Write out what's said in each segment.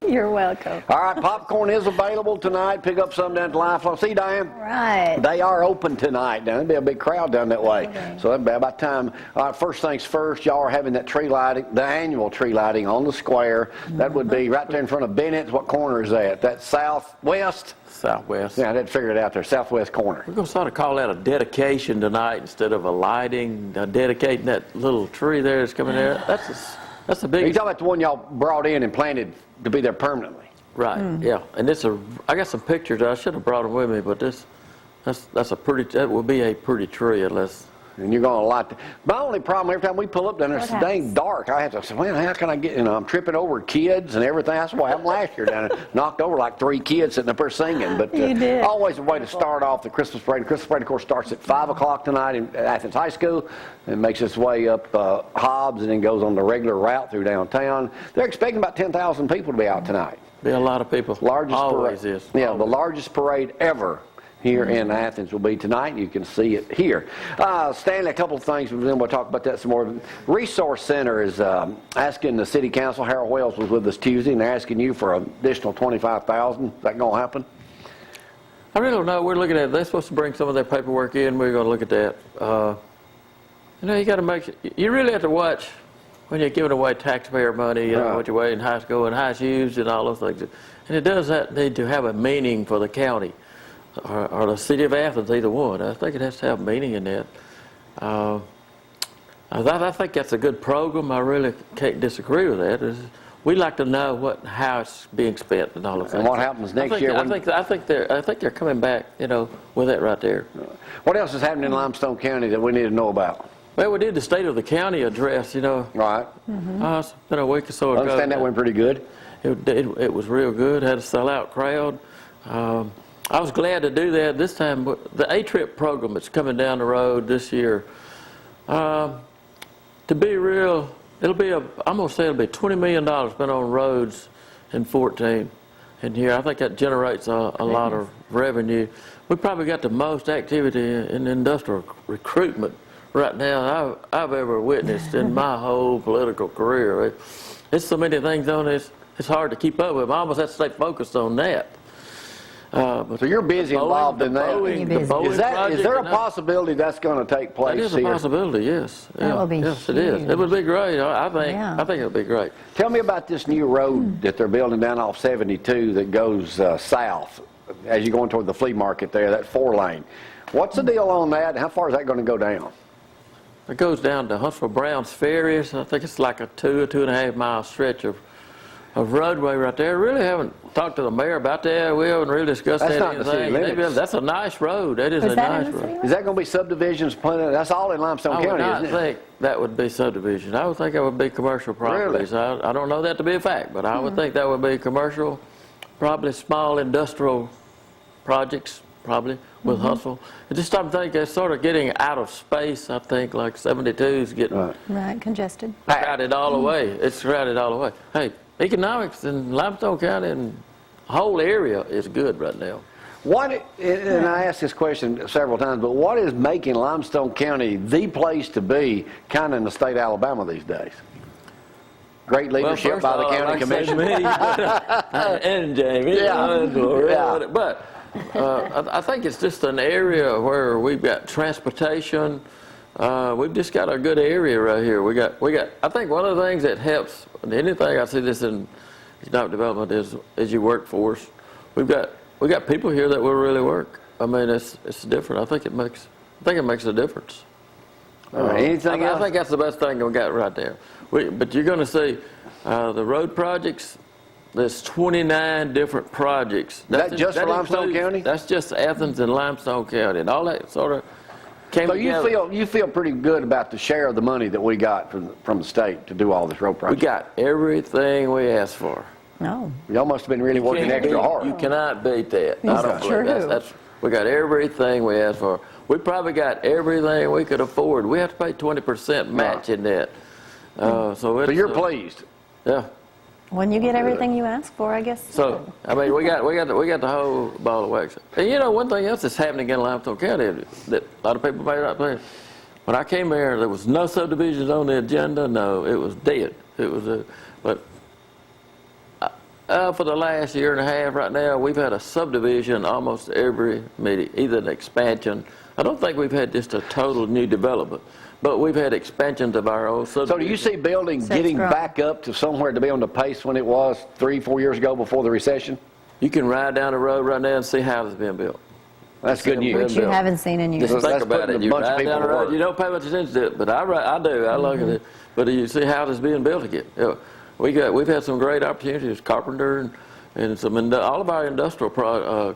You're welcome. All right, popcorn is available tonight. Pick up some down at the Lifeline. See, Diane? Right. They are open tonight. Now, there'll be a big crowd down that way. Okay. So that'll be about time. All right, first things first, y'all are having that tree lighting, the annual tree lighting on the square. That would be right there in front of Bennett's. What corner is that? That's southwest? Southwest. Yeah, I didn't figure it out there. Southwest corner. We're going to sort of call that a dedication tonight instead of a lighting, dedicating that little tree there that's coming there. That's a big... Are you talking about the one y'all brought in and planted to be there permanently? Right, yeah. And I got some pictures. I should have brought them with me, but that would be a pretty tree unless... And you're going to light the... My only problem, every time we pull up down there, it's dang dark. I have to say, man, how can I get... I'm tripping over kids and everything. That's what happened last year down there. Knocked over like 3 kids sitting up there singing. But You did. Always a way to start off the Christmas parade. The Christmas parade, of course, starts at 5 o'clock tonight at Athens High School. And makes its way up Hobbs and then goes on the regular route through downtown. They're expecting about 10,000 people to be out tonight. Be a lot of people. Largest Always parade. is. Yeah, Always. the largest parade ever here in Athens will be tonight. You can see it here. Stanley, a couple of things, and then we'll talk about that some more. Resource Center is asking the City Council. Harold Wells was with us Tuesday, and they're asking you for an additional $25,000. Is that going to happen? I really don't know. We're looking at it. They're supposed to bring some of their paperwork in. We're going to look at that. You got to you really have to watch when you're giving away taxpayer money, what you're in high school and how it's used and all those things. And it does need to have a meaning for the county. Or the city of Athens, either one. I think it has to have meaning in that. I think that's a good program. I really can't disagree with that. We like to know how it's being spent and all of that. And what happens next year? I think they're coming back, with that right there. What else is happening in Limestone County that we need to know about? Well, we did the State of the County address, Right. It's been a week or so ago. I understand that went pretty good. It was real good. Had a sellout crowd. I was glad to do that this time. The A-Trip program that's coming down the road this year, to be real, I'm going to say it'll be $20 million spent on roads in 14. And here, I think that generates a lot of revenue. We probably got the most activity in industrial recruitment right now I've ever witnessed in my whole political career. There's so many things on this, it's hard to keep up with. I almost have to stay focused on that. So you're busy involved in that. Is there a possibility that's going to take place here? That is a possibility, yes. That will be Yes, it is. It would be great. I think it would be great. Tell me about this new road that they're building down off 72 that goes south as you're going toward the flea market there, that 4-lane. What's the deal on that, and how far is that going to go down? It goes down to Huntsville Brown's Ferry. So I think it's like a 2.5 mile stretch of roadway right there. Really haven't talked to the mayor about that. We haven't really discussed that. That's not the city limits. That's a nice road. That is a nice road. Is that going to be subdivisions planted? That's all in Limestone County, I isn't would not think that would be subdivision. I would think that would be commercial properties. Really? I don't know that to be a fact, but I would think that would be commercial, probably small industrial projects, probably, with Huntsville. I just don't think they're sort of getting out of space. I think like 72 is getting Right, congested. crowded all the way. It's crowded all the way. Hey, economics in Limestone County and the whole area is good right now. And I asked this question several times, but what is making Limestone County the place to be kind of in the state of Alabama these days? Great leadership by the county commission. And Jamie. Yeah. But I think it's just an area where we've got transportation. We've just got a good area right here. We got. I think one of the things that helps anything, I see this in economic development, is your workforce. We got people here that will really work. I mean, it's different. I think it makes a difference. Anything else? I think that's the best thing we got right there. But you're going to see the road projects. There's 29 different projects. Is that just for Limestone County? That's just Athens and Limestone County, and all that sort of came together. So you feel pretty good about the share of the money that we got from the state to do all this road project? We got everything we asked for. No. Y'all must have been really working extra hard. You cannot beat that. That's I don't true. believe we got everything we asked for. We probably got everything we could afford. We have to pay 20% match in that. So you're pleased? Yeah. When you get everything you ask for, I guess. So I mean, we got the whole ball of wax. And one thing else that's happening in Limestone County that a lot of people may not think. When I came here, there was no subdivisions on the agenda. No, it was dead. It was but For the last year and a half right now, we've had a subdivision almost every meeting, either an expansion. I don't think we've had just a total new development, but we've had expansions of our old subdivision. So do you see building So it's getting growing. back up to somewhere to be on the pace when it was 3-4 years ago before the recession? You can ride down the road right now and see houses being built. That's good news. Which you haven't seen in years. Just think That's about putting it. a You bunch of ride people down the to road, work. you don't pay much attention to it, but I do. I look at it. But you see houses being built again. You know, we've had some great opportunities. Carpenter and some all of our industrial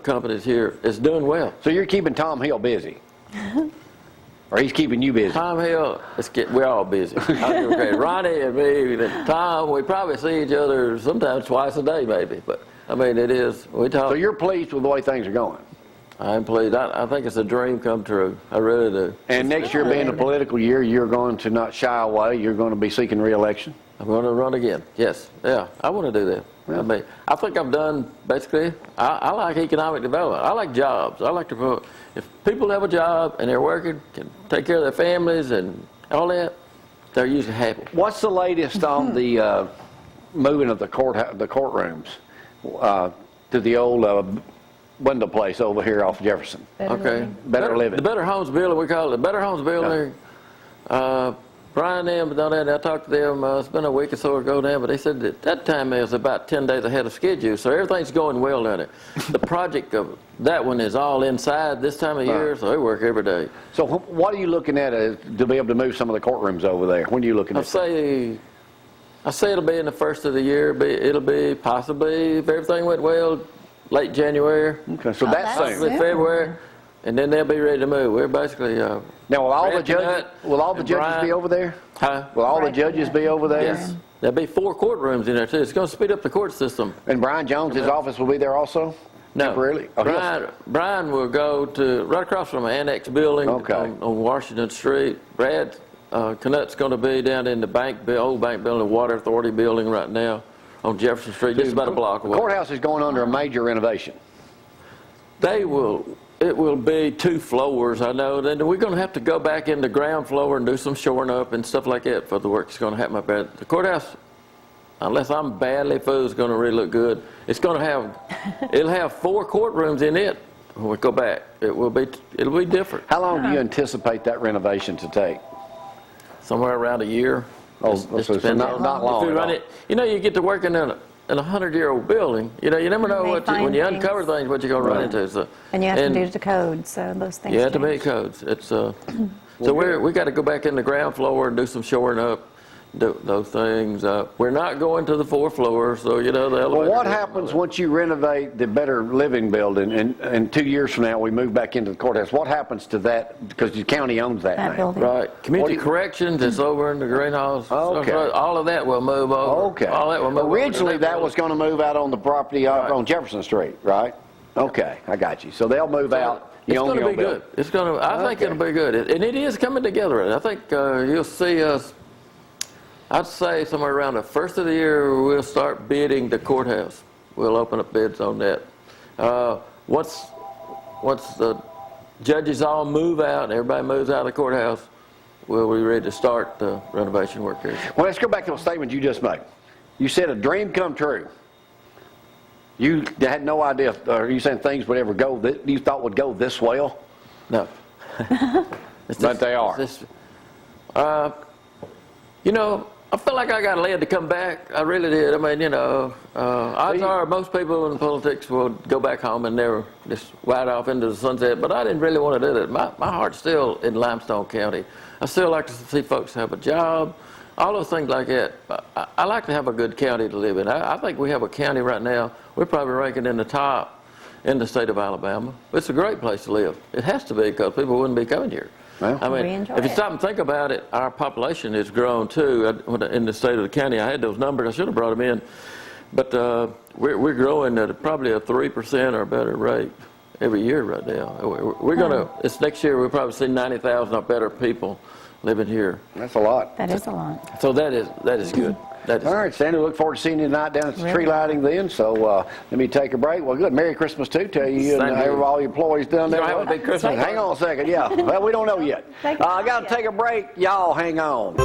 companies here is doing well. So you're keeping Tom Hill busy? Or he's keeping you busy? Tom Hill, we're all busy. Okay, Ronnie and me and Tom, we probably see each other sometimes twice a day maybe. But, I mean, it is, we talk. So you're pleased with the way things are going? I'm pleased. I think it's a dream come true. I really do. And next year being a political year, you're going to not shy away. You're going to be seeking re-election? I'm going to run again. Yes. Yeah. I want to do that. Yeah. I mean, I think I've done basically. I like economic development. I like jobs. I like to promote. If people have a job and they're working, can take care of their families and all that, they're usually happy. What's the latest on the moving of the courtrooms to the old window place over here off Jefferson? Okay. Better living. The Better Homes building, we call it the Better Homes building. Brian and them done that. I talked to them, it's been a week or so ago now, but they said that that time is about 10 days ahead of schedule, so everything's going well down there. The project of that one is all inside this time of year, so they work every day. So what are you looking at to be able to move some of the courtrooms over there? When are you looking I at say it'll be in the first of the year. It'll be possibly, if everything went well, late January, Okay, so Oh, that's that's soon. soon. February, and then they'll be ready to move. We're basically Now, will all the Brad judges, Nutt will all the and judges Brian- be over there? huh? Will all the Right. judges be over there? Yes. There'll be 4 courtrooms in there too. It's going to speed up the court system. And Brian Jones, his office will be there also? No, Temporarily? Oh, Brian will go to right across from the annex building Okay. on Washington Street. Brad Knut's going to be down in the old bank building, the Water Authority building right now on Jefferson Street, just about a block The away. courthouse is going under a major renovation. It will be 2 floors, I know. Then we're going to have to go back in the ground floor and do some shoring up and stuff like that for the work that's going to happen up there. The courthouse, unless I'm badly fooled, is going to really look good. It'll have 4 courtrooms in it when we go back. It'll be different. How long do you anticipate that renovation to take? Somewhere around a year. Oh, Just so depends not on- long If you at run all. it, you get to working in a 100-year-old building. You never know may when find you things. uncover things, what you're going to run into. So, And you have to do the code, so those things You have to change. meet codes. It's so we got to go back in the ground floor and do some shoring up, do those things. We're not going to the 4th floor, so the elevator. Well, what happens once you renovate the Better Living building and 2 years from now we move back into the courthouse? What happens to that? Because the county owns that That now. building. Right, community What do you- corrections is over in the greenhouse. Okay. All of that will move over. Okay. All that will move over to Originally, that was going to move out on the property on Jefferson Street, right? Okay, I got you. So they'll move out. You It's own going to your be building. good. It's going to. I think Okay. it'll be good, and it is coming together. I think you'll see us. I'd say somewhere around the first of the year we'll start bidding the courthouse. We'll open up bids on that. Once the judges all move out and everybody moves out of the courthouse, we'll be ready to start the renovation work here. Well, let's go back to the statement you just made. You said a dream come true. You had no idea, or you saying things would ever go that you thought would go this well? No. But they are. I felt like I got led to come back. I really did. I mean, odds are most people in politics will go back home and never just ride off into the sunset, but I didn't really want to do that. My heart's still in Limestone County. I still like to see folks have a job, all those things like that. I like to have a good county to live in. I think we have a county right now, we're probably ranking in the top in the state of Alabama. It's a great place to live. It has to be because people wouldn't be coming here. Well, I mean, We enjoy if you it. stop and think about it, our population has grown too. In the state of the county, I had those numbers. I should have brought them in. But we're growing at probably a 3% or better rate every year right now. We're going to, it's next year, we'll probably see 90,000 or better people living here. That's a lot. That is a lot. So that is good. That is All right, Sandy, look forward to seeing you tonight down at the tree lighting then. So let me take a break. Well, good. Merry Christmas, too. Tell you and Same to you. all your employees down there. You gonna have a big Christmas Hang on a second. Yeah. Well, we don't know yet. Take it I got to take a break. Y'all hang on.